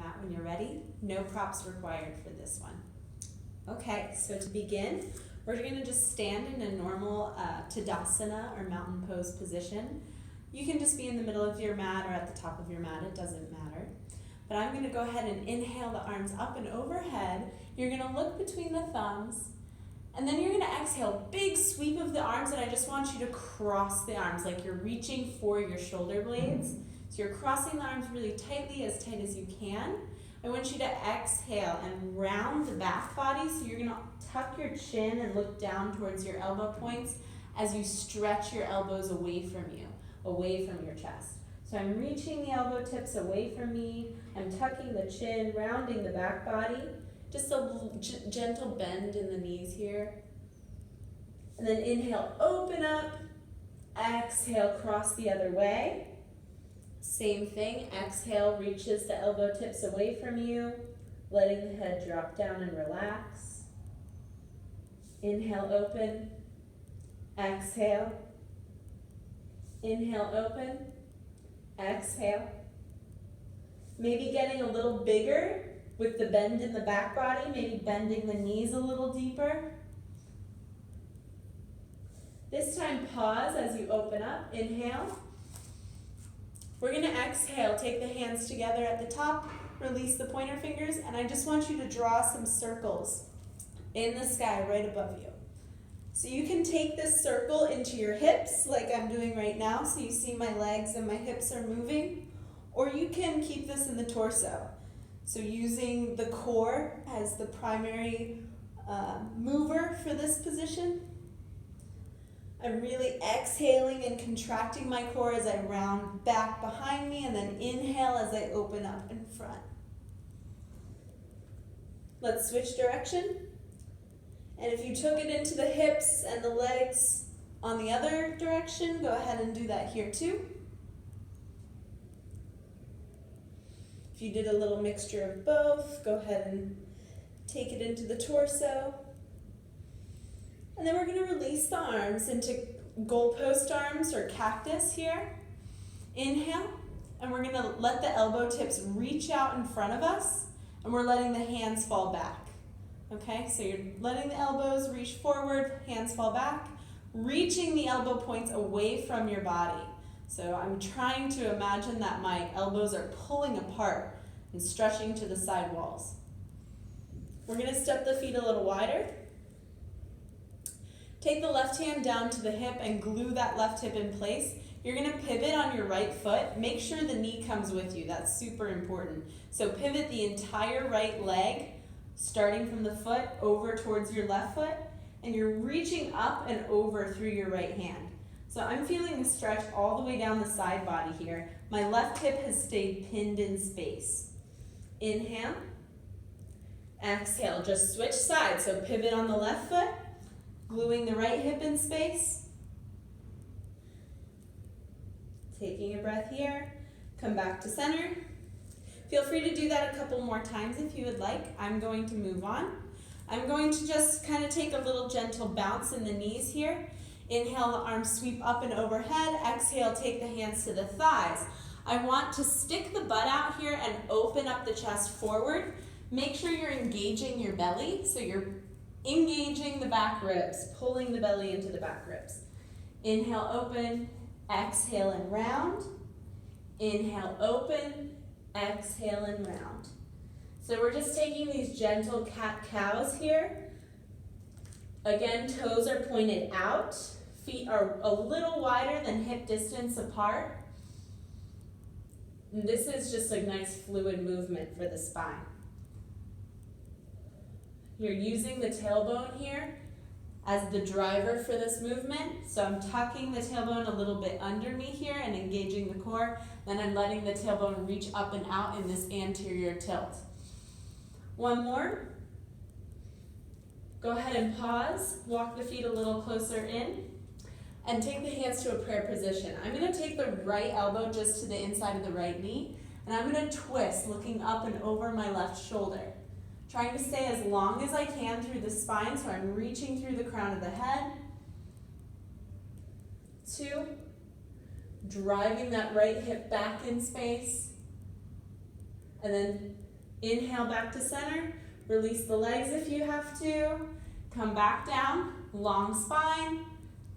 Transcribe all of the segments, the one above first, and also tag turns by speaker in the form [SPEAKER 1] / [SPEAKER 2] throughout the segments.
[SPEAKER 1] mat when you're ready. No props required for this one. Okay, so to begin, we're going to just stand in a normal Tadasana or mountain pose position. You can just be in the middle of your mat or at the top of your mat, it doesn't matter. But I'm going to go ahead and inhale the arms up and overhead. You're going to look between the thumbs, and then you're going to exhale, big sweep of the arms, and I just want you to cross the arms like you're reaching for your shoulder blades. So you're crossing the arms really tightly, as tight as you can. I want you to exhale and round the back body, so you're going to tuck your chin and look down towards your elbow points as you stretch your elbows away from you, away from your chest. So I'm reaching the elbow tips away from me, I'm tucking the chin, rounding the back body, just a gentle bend in the knees here. And then inhale, open up, exhale, cross the other way. Same thing, exhale, reaches the elbow tips away from you, letting the head drop down and relax. Inhale, open, exhale. Inhale, open, exhale. Maybe getting a little bigger with the bend in the back body, maybe bending the knees a little deeper. This time, pause as you open up, inhale. We're going to exhale, take the hands together at the top, release the pointer fingers, and I just want you to draw some circles in the sky right above you. So you can take this circle into your hips like I'm doing right now, so you see my legs and my hips are moving, or you can keep this in the torso. So using the core as the primary mover for this position. I'm really exhaling and contracting my core as I round back behind me, and then inhale as I open up in front. Let's switch direction. And if you took it into the hips and the legs on the other direction, go ahead and do that here too. If you did a little mixture of both, go ahead and take it into the torso. And then we're going to release the arms into goalpost arms or cactus here. Inhale, and we're going to let the elbow tips reach out in front of us, and we're letting the hands fall back. Okay, so you're letting the elbows reach forward, hands fall back, reaching the elbow points away from your body. So I'm trying to imagine that my elbows are pulling apart and stretching to the side walls. We're going to step the feet a little wider. Take the left hand down to the hip and glue that left hip in place. You're going to pivot on your right foot. Make sure the knee comes with you. That's super important. So pivot the entire right leg, starting from the foot over towards your left foot, and you're reaching up and over through your right hand. So I'm feeling a stretch all the way down the side body here. My left hip has stayed pinned in space. Inhale. Exhale. Just switch sides. So pivot on the left foot. Gluing the right hip in space. Taking a breath here. Come back to center. Feel free to do that a couple more times if you would like. I'm going to move on. I'm going to just kind of take a little gentle bounce in the knees here. Inhale, the arms sweep up and overhead. Exhale, take the hands to the thighs. I want to stick the butt out here and open up the chest forward. Make sure you're engaging your belly, so you're engaging the back ribs, pulling the belly into the back ribs. Inhale, open, exhale and round. Inhale, open, exhale and round. So we're just taking these gentle cat-cows here. Again, toes are pointed out. Feet are a little wider than hip distance apart. And this is just a nice fluid movement for the spine. You're using the tailbone here as the driver for this movement. So I'm tucking the tailbone a little bit under me here and engaging the core. Then I'm letting the tailbone reach up and out in this anterior tilt. One more. Go ahead and pause. Walk the feet a little closer in. And take the hands to a prayer position. I'm going to take the right elbow just to the inside of the right knee. And I'm going to twist, looking up and over my left shoulder. Trying to stay as long as I can through the spine, so I'm reaching through the crown of the head. 2, driving that right hip back in space. And then Inhale back to center. Release the legs if you have to. Come back down, long spine.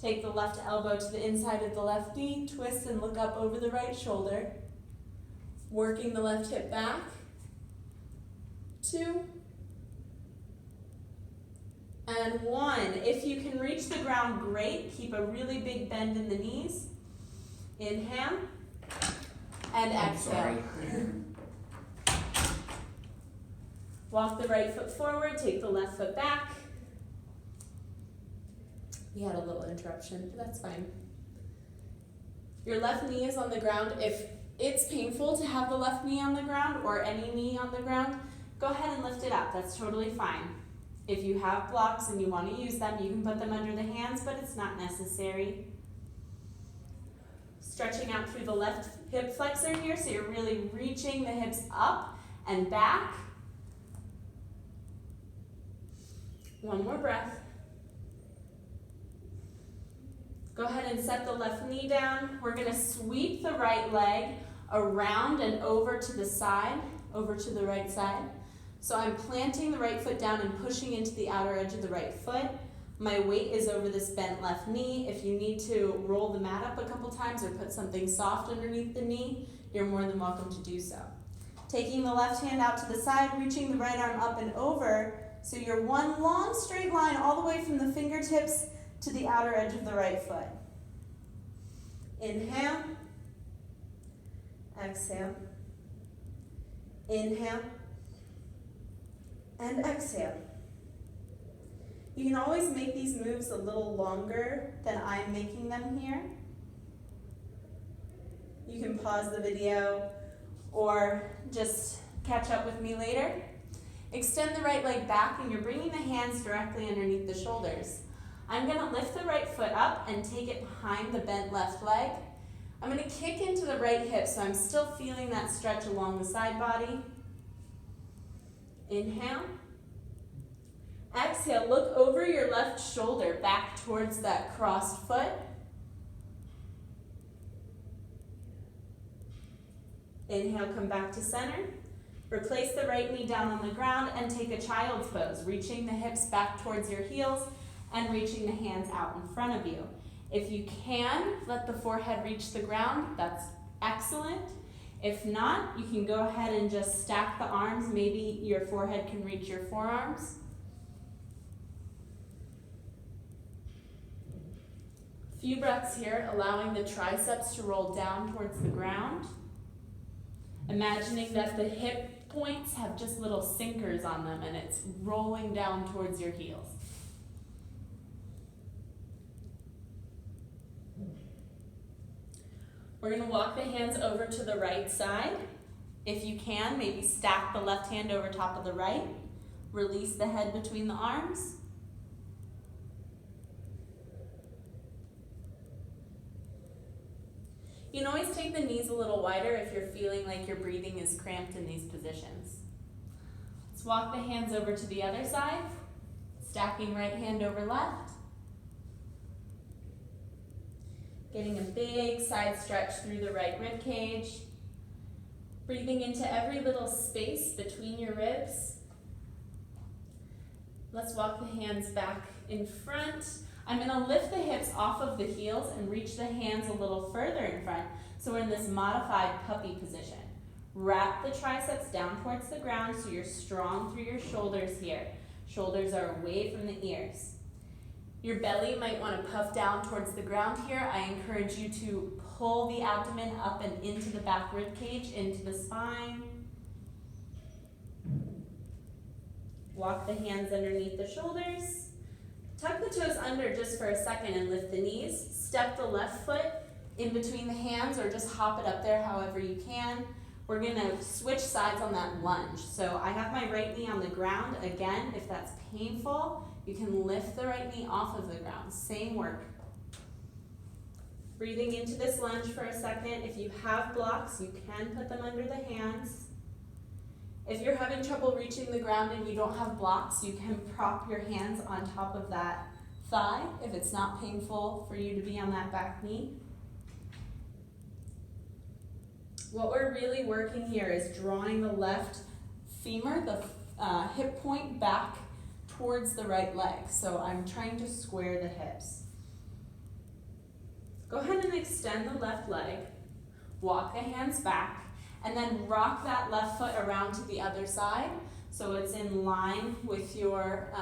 [SPEAKER 1] Take the left elbow to the inside of the left knee, twist and look up over the right shoulder. Working the left hip back. 2. And 1. If you can reach the ground, great. Keep a really big bend in the knees. Inhale and exhale. Walk the right foot forward, take the left foot back. We had a little interruption, but that's fine. Your left knee is on the ground. If it's painful to have the left knee on the ground or any knee on the ground, go ahead and lift it up. That's totally fine. If you have blocks and you want to use them, you can put them under the hands, but it's not necessary. Stretching out through the left hip flexor here, so you're really reaching the hips up and back. 1 more breath. Go ahead and set the left knee down. We're going to sweep the right leg around and over to the side, over to the right side. So I'm planting the right foot down and pushing into the outer edge of the right foot. My weight is over this bent left knee. If you need to roll the mat up a couple times or put something soft underneath the knee, you're more than welcome to do so. Taking the left hand out to the side, reaching the right arm up and over, so you're one long straight line all the way from the fingertips to the outer edge of the right foot. Inhale, exhale, inhale, and exhale. You can always make these moves a little longer than I'm making them here. You can pause the video or just catch up with me later. Extend the right leg back and you're bringing the hands directly underneath the shoulders. I'm going to lift the right foot up and take it behind the bent left leg. I'm going to kick into the right hip so I'm still feeling that stretch along the side body. Inhale. Exhale, look over your left shoulder back towards that crossed foot. Inhale, come back to center. Replace the right knee down on the ground and take a child's pose, reaching the hips back towards your heels and reaching the hands out in front of you. If you can, let the forehead reach the ground, that's excellent. If not, you can go ahead and just stack the arms. Maybe your forehead can reach your forearms. Few breaths here, allowing the triceps to roll down towards the ground. Imagining that the hip points have just little sinkers on them and it's rolling down towards your heels. We're going to walk the hands over to the right side. If you can, maybe stack the left hand over top of the right. Release the head between the arms. You can always take the knees a little wider if you're feeling like your breathing is cramped in these positions. Let's walk the hands over to the other side, stacking right hand over left. Getting a big side stretch through the right rib cage. Breathing into every little space between your ribs. Let's walk the hands back in front. I'm going to lift the hips off of the heels and reach the hands a little further in front. So we're in this modified puppy position. Wrap the triceps down towards the ground so you're strong through your shoulders here. Shoulders are away from the ears. Your belly might want to puff down towards the ground here. I encourage you to pull the abdomen up and into the back rib cage, into the spine. Walk the hands underneath the shoulders. Tuck the toes under just for a second and lift the knees. Step the left foot in between the hands or just hop it up there however you can. We're going to switch sides on that lunge. So I have my right knee on the ground. Again, if that's painful, you can lift the right knee off of the ground. Same work. Breathing into this lunge for a second. If you have blocks, you can put them under the hands. If you're having trouble reaching the ground and you don't have blocks, you can prop your hands on top of that thigh if it's not painful for you to be on that back knee. What we're really working here is drawing the left femur, the hip point back towards the right leg. So I'm trying to square the hips. Go ahead and extend the left leg, walk the hands back, and then rock that left foot around to the other side so it's in line with your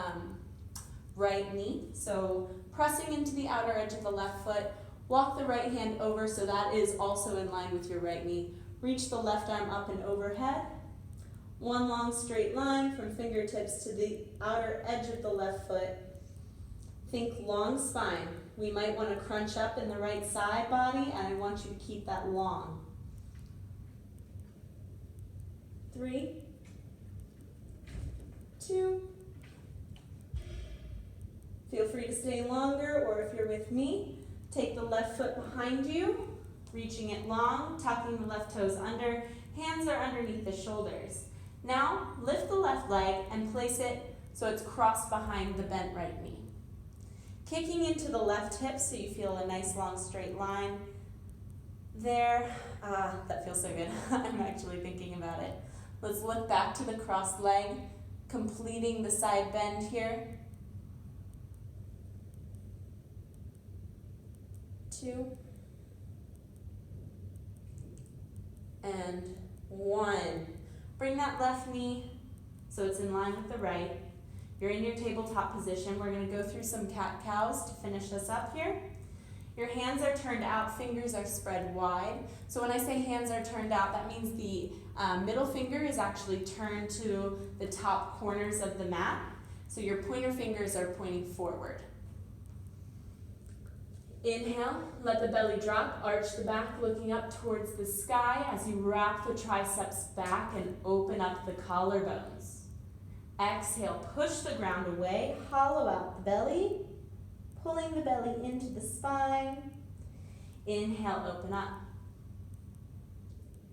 [SPEAKER 1] right knee. So pressing into the outer edge of the left foot, walk the right hand over so that is also in line with your right knee. Reach the left arm up and overhead. One long straight line from fingertips to the outer edge of the left foot. Think long spine. We might want to crunch up in the right side body, and I want you to keep that long. 3, 2. Feel free to stay longer, or if you're with me, take the left foot behind you, reaching it long, tucking the left toes under. Hands are underneath the shoulders. Now, lift the left leg and place it so it's crossed behind the bent right knee. Kicking into the left hip so you feel a nice long straight line. There, that feels so good. I'm actually thinking about it. Let's look back to the crossed leg, completing the side bend here. 2. And 1. Bring that left knee so it's in line with the right. You're in your tabletop position. We're going to go through some cat-cows to finish us up here. Your hands are turned out, fingers are spread wide. So when I say hands are turned out, that means the middle finger is actually turned to the top corners of the mat. So your pointer fingers are pointing forward. Inhale, let the belly drop, arch the back, looking up towards the sky as you wrap the triceps back and open up the collarbones. Exhale, push the ground away, hollow out the belly, pulling the belly into the spine. Inhale, open up.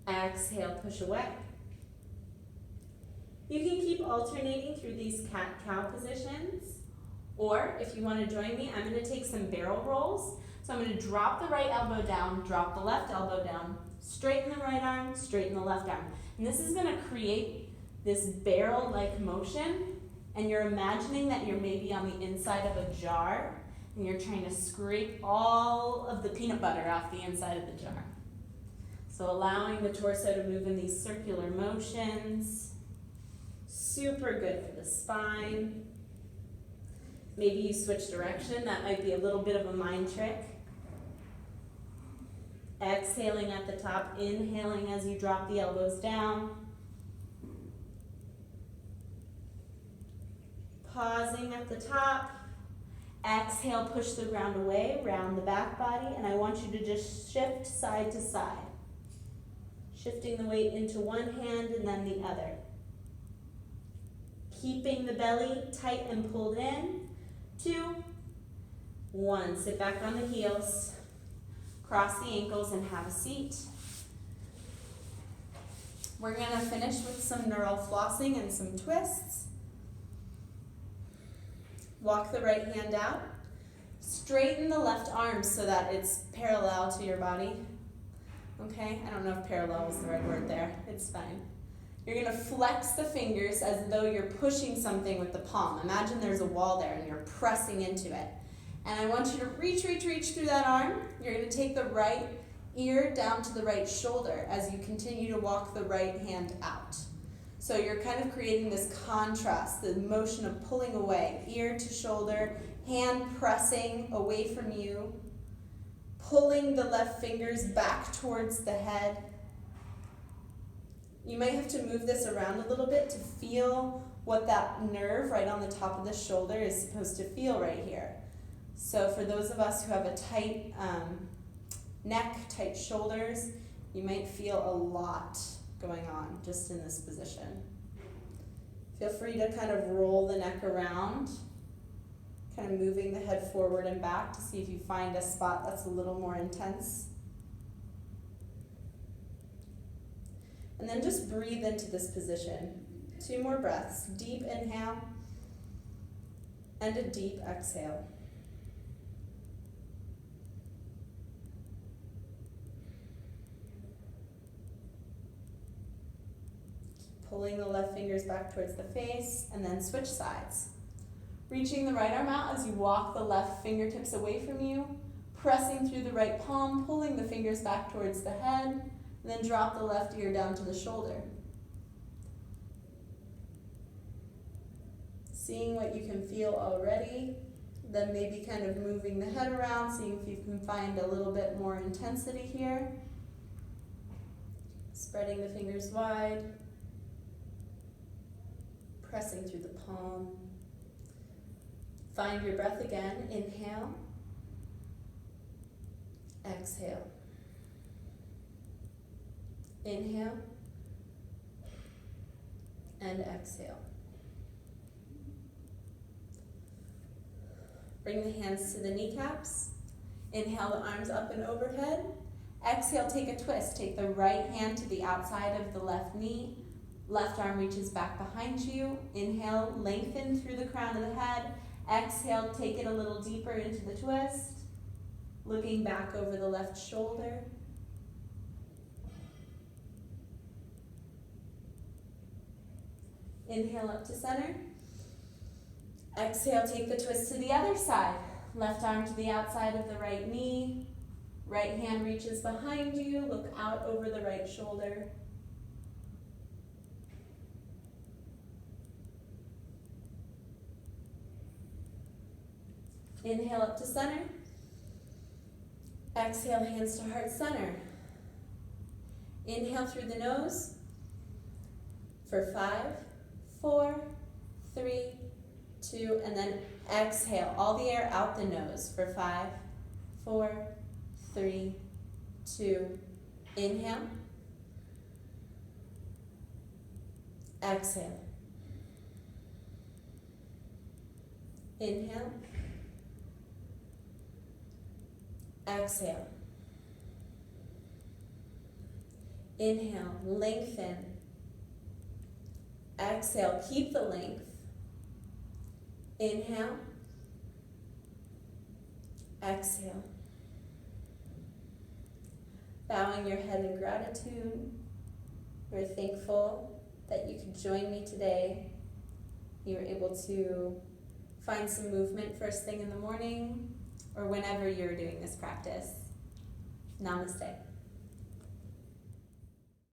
[SPEAKER 1] Exhale, push away. You can keep alternating through these cat-cow positions. Or if you want to join me, I'm going to take some barrel rolls. So I'm going to drop the right elbow down, drop the left elbow down, straighten the right arm, straighten the left arm. And this is going to create this barrel-like motion. And you're imagining that you're maybe on the inside of a jar and you're trying to scrape all of the peanut butter off the inside of the jar. So allowing the torso to move in these circular motions. Super good for the spine. Maybe you switch direction. That might be a little bit of a mind trick. Exhaling at the top, inhaling as you drop the elbows down. Pausing at the top. Exhale, push the ground away, round the back body, and I want you to just shift side to side. Shifting the weight into one hand and then the other. Keeping the belly tight and pulled in. 2, 1. Sit back on the heels, cross the ankles and have a seat. We're going to finish with some neural flossing and some twists. Walk the right hand out. Straighten the left arm so that it's parallel to your body. Okay, I don't know if parallel was the right word there. It's fine. You're going to flex the fingers as though you're pushing something with the palm. Imagine there's a wall there and you're pressing into it. And I want you to reach through that arm. You're going to take the right ear down to the right shoulder as you continue to walk the right hand out. So you're kind of creating this contrast, the motion of pulling away, ear to shoulder, hand pressing away from you, pulling the left fingers back towards the head. You might have to move this around a little bit to feel what that nerve right on the top of the shoulder is supposed to feel right here. So for those of us who have a tight neck, tight shoulders, you might feel a lot going on just in this position. Feel free to kind of roll the neck around, kind of moving the head forward and back to see if you find a spot that's a little more intense. And then just breathe into this position. 2 more breaths. Deep inhale and a deep exhale. Pulling the left fingers back towards the face, and then switch sides. Reaching the right arm out as you walk the left fingertips away from you, pressing through the right palm, pulling the fingers back towards the head, and then drop the left ear down to the shoulder. Seeing what you can feel already, then maybe kind of moving the head around, seeing if you can find a little bit more intensity here. Spreading the fingers wide, pressing through the palm. Find your breath again. Inhale, exhale. Inhale and exhale. Bring the hands to the kneecaps. Inhale the arms up and overhead. Exhale, take a twist. Take the right hand to the outside of the left knee. Left arm reaches back behind you. Inhale, lengthen through the crown of the head. Exhale, take it a little deeper into the twist. Looking back over the left shoulder. Inhale up to center. Exhale, take the twist to the other side. Left arm to the outside of the right knee. Right hand reaches behind you. Look out over the right shoulder. Inhale up to center. Exhale, hands to heart center. Inhale through the nose for 5, 4, 3, 2, and then exhale all the air out the nose for 5, 4, 3, 2. Inhale. Exhale. Inhale. Exhale. Inhale, lengthen. Exhale, keep the length. Inhale. Exhale. Bowing your head in gratitude. We're thankful that you could join me today. You were able to find some movement first thing in the morning or whenever you're doing this practice. Namaste.